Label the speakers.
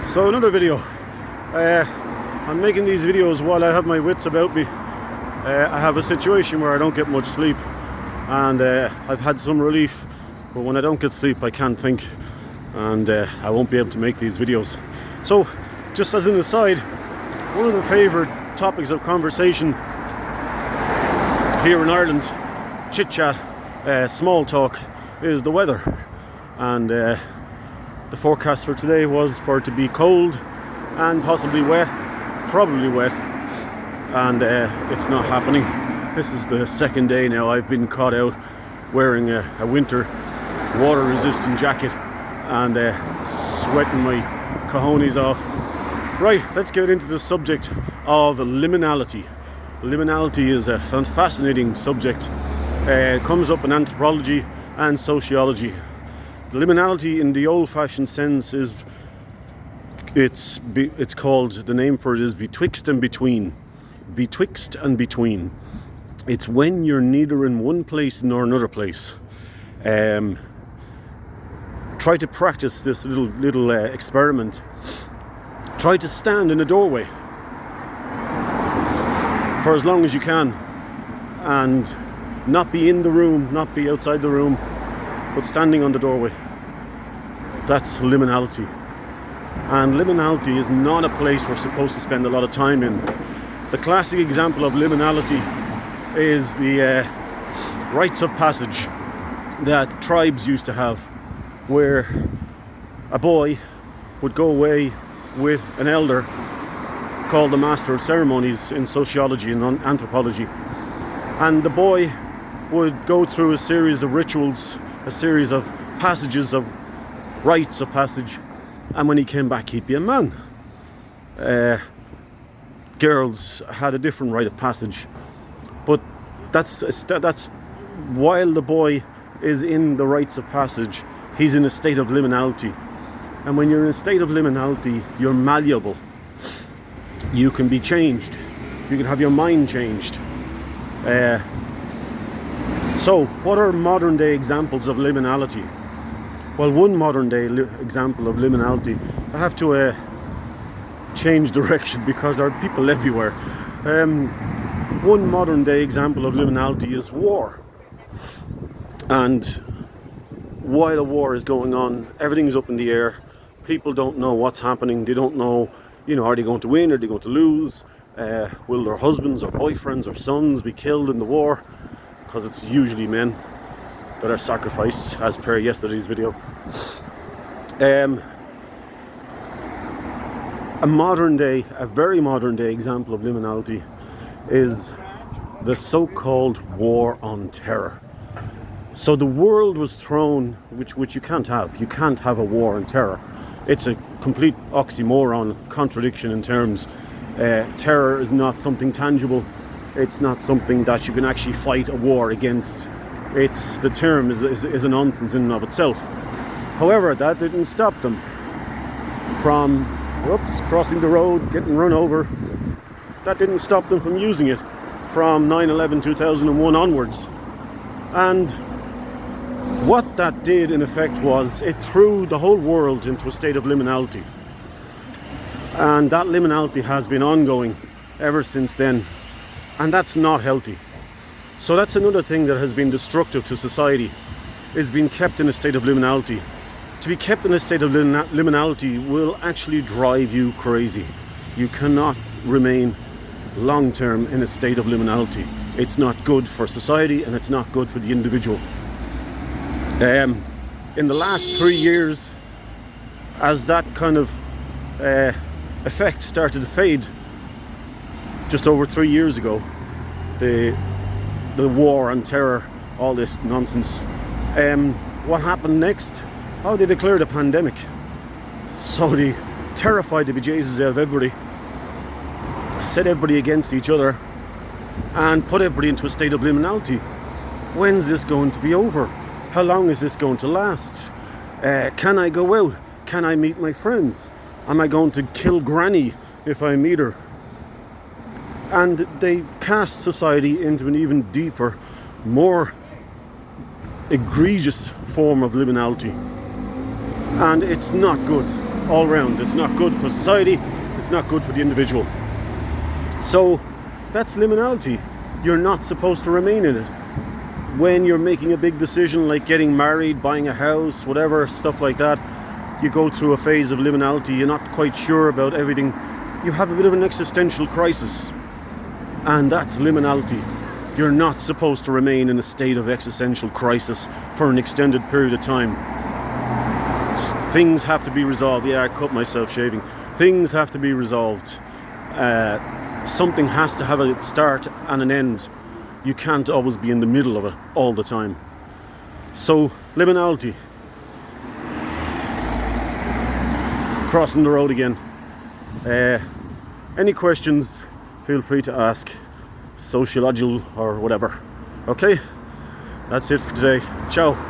Speaker 1: So another video. I'm making these videos while I have my wits about me. I have a situation where I don't get much sleep, and I've had some relief, but when I don't get sleep I can't think, and I won't be able to make these videos. So just as an aside, one of the favourite topics of conversation here in Ireland, chit chat, small talk, is the weather. And the forecast for today was for it to be cold and possibly wet, probably wet, and it's not happening. This is the second day now I've been caught out wearing a winter water resistant jacket and sweating my cojones off. Right, let's get into the subject of liminality. Liminality is a fascinating subject. It comes up in anthropology and sociology. Liminality in the old-fashioned sense is it's called, the name for it is betwixt and between. Betwixt and between. It's when you're neither in one place nor another place. Try to practice this little experiment. Try to stand in a doorway for as long as you can and not be in the room, not be outside the room, but standing on the doorway. That's liminality. And liminality is not a place we're supposed to spend a lot of time in. The classic example of liminality is the rites of passage that tribes used to have, where a boy would go away with an elder called the master of ceremonies in sociology and anthropology, and the boy would go through a series of rituals, a series of passages, of rites of passage, and when he came back he'd be a man. Girls had a different rite of passage, but that's while the boy is in the rites of passage, he's in a state of liminality. And when you're in a state of liminality, you're malleable. You can be changed. You can have your mind changed. So, what are modern day examples of liminality? Well, one modern day example of liminality, I have to change direction because there are people everywhere. One modern day example of liminality is war. And while a war is going on, everything's up in the air. People don't know what's happening. They don't know, are they going to win? Are they going to lose? Will their husbands or boyfriends or sons be killed in the war? Because it's usually men that are sacrificed, as per yesterday's video. A very modern day example of liminality is the so-called war on terror. So the world was thrown, which you can't have. You can't have a war on terror. It's a complete oxymoron, contradiction in terms. Terror is not something tangible. It's not something that you can actually fight a war against. The term is a nonsense in and of itself. However, that didn't stop them from crossing the road, getting run over. That didn't stop them from using it from 9/11/2001 onwards. And what that did in effect was it threw the whole world into a state of liminality. And that liminality has been ongoing ever since then. And that's not healthy. So that's another thing that has been destructive to society, is being kept in a state of liminality. To be kept in a state of liminality will actually drive you crazy. You cannot remain long term in a state of liminality. It's not good for society and it's not good for the individual. In the last 3 years, as that kind of effect started to fade, just over 3 years ago, the war on terror, all this nonsense, what happened next? Oh, they declared a pandemic. So they terrified the bejesus out of everybody, set everybody against each other, and put everybody into a state of liminality. When's this going to be over? How long is this going to last? Can I go out? Can I meet my friends? Am I going to kill Granny if I meet her? And they cast society into an even deeper, more egregious form of liminality. And it's not good. all round. It's not good for society, it's not good for the individual. So that's liminality. You're not supposed to remain in it. When you're making a big decision like getting married, buying a house, whatever, stuff like that, you go through a phase of liminality. You're not quite sure about everything. You have a bit of an existential crisis, and that's liminality. You're not supposed to remain in a state of existential crisis for an extended period of time. Things have to be resolved. Yeah, I cut myself shaving. Things have to be resolved. Something has to have a start and an end. You can't always be in the middle of it all the time. So, liminality. Crossing the road again. Any questions, feel free to ask. Sociological or whatever. Okay? That's it for today. Ciao.